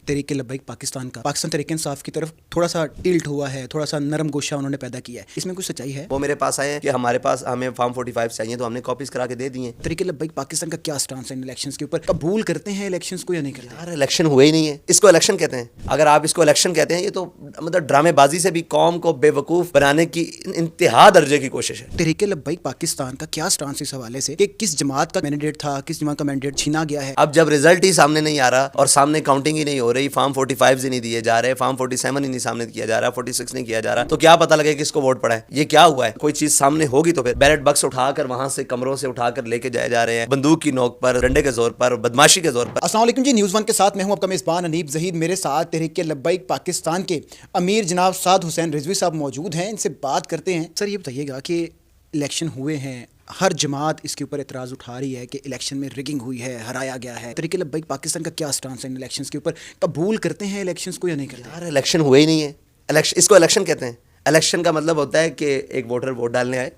तहरीक लब्बैक पाकिस्तान का पाकिस्तान तहरीक इंसाफ की तरफ थोड़ा सा टिल्ट हुआ है, थोड़ा सा नरम गोशा उन्होंने पैदा किया है, इसमें कुछ सच्चाई है? वो मेरे पास आए हैं कि हमारे पास हमें फॉर्म 45 चाहिए, तो हमने कॉपीज करा के दे दी हैं। तहरीक लब्बैक पाकिस्तान का क्या स्टांस है इन इलेक्शंस के ऊपर? कबूल करते हैं इलेक्शंस को या नहीं करते? यार इलेक्शन हुए ही नहीं है, इसको इलेक्शन कहते हैं। अगर आप इसको इलेक्शन कहते हैं, ये तो मतलब ड्रामेबाजी से भी कौम को बेवकूफ़ बनाने की इंतहा दर्जे की कोशिश है। तहरीक लब्बैक पाकिस्तान का क्या स्टांस इस हवाले से कि किस जमात का मैंडेट था, किस जमात का मैंडेट छीना गया है? अब जब रिजल्ट ही सामने नहीं आ रहा और सामने काउंटिंग ही नहीं हो रही, फॉर्म 45 ही नहीं दिए जा रहे, फॉर्म 47 ही नहीं सामने किया जा रहा, 46 नहीं किया जा रहा, तो क्या पता लगे किसको वोट पड़ा है? ये क्या हुआ है? कोई चीज सामने होगी तो फिर बैलेट बक्स उठाकर वहां से कमरों से उठाकर लेके जाए जा रहे हैं, बंदूक की नोक पर, डंडे के जोर पर, बदमाशी के जोर पर। अस्सलाम वालेकुम जी, न्यूज़ वन के साथ मैं हूं आपका मेज़बान अनीब ज़हीद। मेरे साथ तहरीक लब्बैक पाकिस्तान के अमीर जनाब साद हुसैन रिजवी साहब मौजूद हैं। इनसे बात करते हैं। सर ये बताइएगा कि इलेक्शन हुए हैं, हर जमात इसके ऊपर एतराज़ उठा रही है कि इलेक्शन में रिगिंग हुई है, हराया गया है। तहरीक लब्बैक पाकिस्तान का क्या स्टांस है इन इलेक्शंस के ऊपर? कबूल करते हैं इलेक्शंस को या नहीं करते? यार इलेक्शन हुए ही नहीं है, इसको इलेक्शन कहते हैं। इलेक्शन का मतलब होता है कि एक वोटर वोट डालने आए,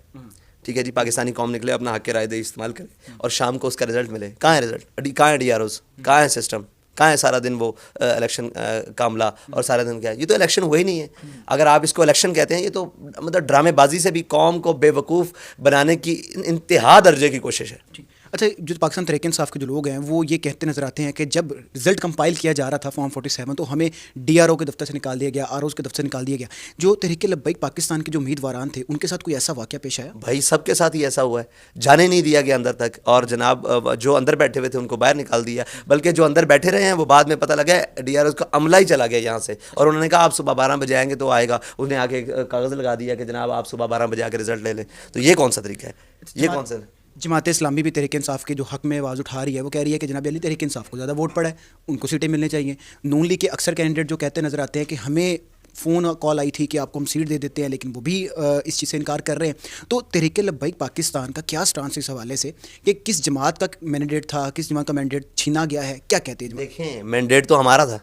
ठीक है जी, पाकिस्तानी कौम निकले, अपना हक राय दे इस्तेमाल करे और शाम को उसका रिजल्ट मिले। कहाँ है रिजल्ट? कहाँ है DROs? कहाँ है सिस्टम? कहाँ है सारा दिन वो इलेक्शन का अमला और सारा दिन क्या है? ये तो इलेक्शन हुए ही नहीं है। अगर आप इसको इलेक्शन कहते हैं, ये तो मतलब ड्रामेबाजी से भी कौम को बेवकूफ़ बनाने की इंतहा दर्जे की कोशिश है। अच्छा, जो पाकिस्तान तहरीक इंसाफ के जो लोग हैं वो ये कहते नजर आते हैं कि जब रिजल्ट कंपाइल किया जा रहा था फॉर्म 47, तो हमें DRO के दफ्तर से निकाल दिया गया, ROs के दफ्तर से निकाल दिया गया। जो तहरीक लब्बैक पाकिस्तान के जो उम्मीदवारान थे उनके साथ कोई ऐसा वाक़या पेश आया? भाई सबके साथ ही ऐसा हुआ है, जाने नहीं दिया गया अंदर तक, और जनाब जो अंदर बैठे हुए थे उनको बाहर निकाल दिया। बल्कि जो अंदर बैठे रहे हैं वो बाद में पता लगा DROs का अमला ही चला गया यहाँ से, और उन्होंने कहा आप सुबह 12 बजे आएंगे तो आएगा। उसने आके कागज़ लगा दिया कि जनाब आप सुबह 12 बजे आके रिजल्ट ले लें। तो ये कौन सा तरीका है? ये कौन सा? जमात इस्लामी भी तहरीक इंसाफ के जो हक़ में आवाज़ उठा रही है, वो कह रही है कि जनाब अली तहरीक इंसाफ को ज़्यादा वोट पड़ा है, उनको सीटें मिलनी चाहिए। नून लीग के अक्सर कैंडिडेट जो कहते नज़र आते हैं कि हमें फ़ोन कॉल आई थी कि आपको हम सीट दे देते हैं, लेकिन वो भी इस चीज़ से इनकार कर रहे हैं। तो तहरीक लब्बैक पाकिस्तान का क्या स्टांस इस हवाले से कि किस जमात का मैंडेट था, किस जमात का मैंडेट छीना गया है, क्या कहते हैं? देखें, मैंडेट तो हमारा था,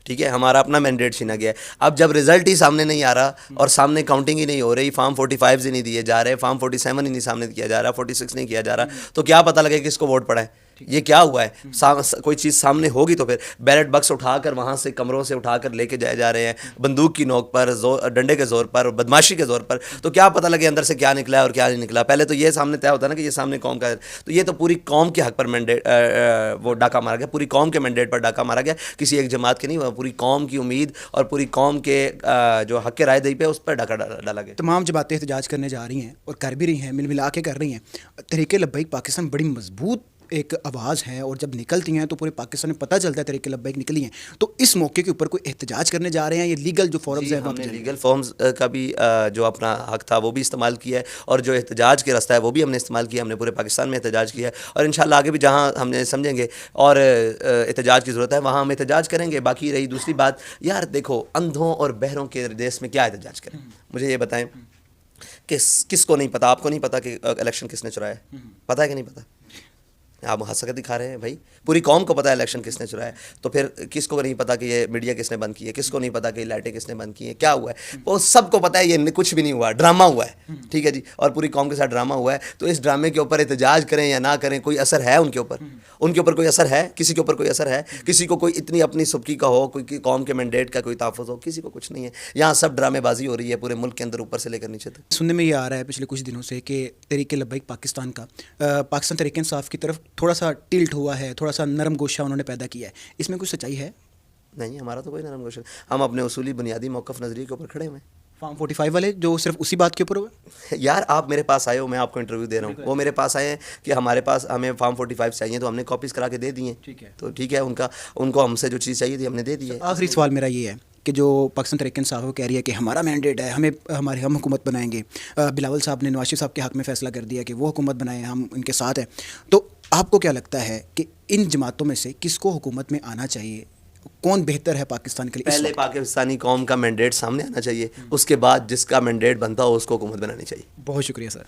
ठीक है, हमारा अपना मैंडेट छीना गया है। अब जब रिजल्ट ही सामने नहीं आ रहा और सामने काउंटिंग ही नहीं हो रही, फॉर्म 45 ही नहीं दिए जा रहे, फॉर्म 47 ही नहीं सामने किया जा रहा, 46 नहीं किया जा रहा, तो क्या पता लगे किसको वोट पड़ा है? ये क्या हुआ है? कोई चीज़ सामने होगी तो फिर बैलेट बक्स उठाकर वहाँ से कमरों से उठाकर लेके जाए जा रहे हैं, बंदूक की नोक पर, डंडे के जोर पर, बदमाशी के जोर पर, तो क्या पता लगे अंदर से क्या निकला है और क्या नहीं निकला। पहले तो ये सामने तय होता है ना कि ये सामने कौम का है, तो ये तो पूरी कौम के हक पर मैंडेट वो डाका मारा गया, पूरी कौम के मैंडेट पर डाका मारा गया, किसी एक जमात के नहीं, पूरी कौम की उम्मीद और पूरी कौम के जो हक राय दही पे उस पर डाका डाला गया। तमाम जमातें एहतजाज करने जा रही हैं और कर भी रही हैं, मिल मिला के कर रही हैं। तहरीक लब्बैक पाकिस्तान बड़ी मजबूत एक आवाज़ है और जब निकलती हैं तो पूरे पाकिस्तान में पता चलता है तहरीक लब्बैक निकली हैं। तो इस मौके के ऊपर कोई एहतजाज करने जा रहे हैं? ये लीगल जो फॉर्म्स हैं, हमने लीगल फॉर्म्स का भी जो अपना हक था वो भी इस्तेमाल किया है, और जो एहतजाज के रास्ता है वो भी हमने इस्तेमाल किया। हमने पूरे पाकिस्तान में एहतजाज किया है, और इंशाल्लाह आगे भी जहाँ हमने समझेंगे और एहतजाज की ज़रूरत है वहाँ हम एहतजाज करेंगे। बाकी रही दूसरी बात, यार देखो, अंधों और बहरों के देश में क्या एहतजाज करें? मुझे ये बताएं, किसको नहीं पता? आपको नहीं पता कि इलेक्शन किसने चुराया है? पता है कि नहीं पता? आप हंसकर दिखा रहे हैं भाई, पूरी कौम को पता है इलेक्शन किसने चुराया है। तो फिर किसको नहीं पता कि ये मीडिया किसने बंद की है? किसको नहीं पता कि लाइटें किसने बंद की हैं? क्या हुआ है? वो सबको पता है, ये कुछ भी नहीं हुआ, ड्रामा हुआ है, ठीक है जी, और पूरी कौम के साथ ड्रामा हुआ है। तो इस ड्रामे के ऊपर एहतजाज करें या ना करें, कोई असर है उनके ऊपर? उनके ऊपर कोई असर है? किसी के ऊपर कोई असर है? किसी को कोई इतनी अपनी सुबकी का हो, कोई कौम के मैंडेट का कोई तहफ़्फ़ुज़ हो? किसी को कुछ नहीं है। यहाँ सब ड्रामेबाजी हो रही है पूरे मुल्क के अंदर, ऊपर से लेकर नीचे तक। सुनने में ये आ रहा है पिछले कुछ दिनों से कि तहरीक लब्बैक पाकिस्तान का पाकिस्तान तहरीक इंसाफ की तरफ थोड़ा सा टिल्ट हुआ है, थोड़ा सा नरम गोशा उन्होंने पैदा किया है, इसमें कुछ सच्चाई है? नहीं, हमारा तो कोई नरम गोशा, हम अपने उसूली बुनियादी मौक़िफ़ नज़रिए के ऊपर खड़े हुए हैं। फॉर्म 45 वाले जो सिर्फ उसी बात के ऊपर हुआ? यार आप मेरे पास आए हो, मैं आपको इंटरव्यू दे रहा हूँ, वो मेरे पास आए हैं कि हमारे पास हमें फॉर्म 45 चाहिए, तो हमने कॉपीज़ करा के दे दी हैं, ठीक है, तो ठीक है, उनको हमसे जो चीज़ चाहिए थी हमने दे दी है। आखिरी सवाल मेरा ये है कि जो पाकिस्तान तहरीक इंसाफ वो कह रही है कि हमारा मैंडेट है, हम हुकूमत बनाएंगे। बिलावल साहब ने नवाज शरीफ साहब के हक़ में फ़ैसला कर दिया कि वो हुकूमत बनाएं, हम उनके साथ हैं। तो आपको क्या लगता है कि इन जमातों में से किसको हुकूमत में आना चाहिए? कौन बेहतर है पाकिस्तान के लिए? पहले पाकिस्तानी कौम का मैंडेट सामने आना चाहिए, उसके बाद जिसका मैंडेट बनता हो उसको हुकूमत बनानी चाहिए। बहुत शुक्रिया सर।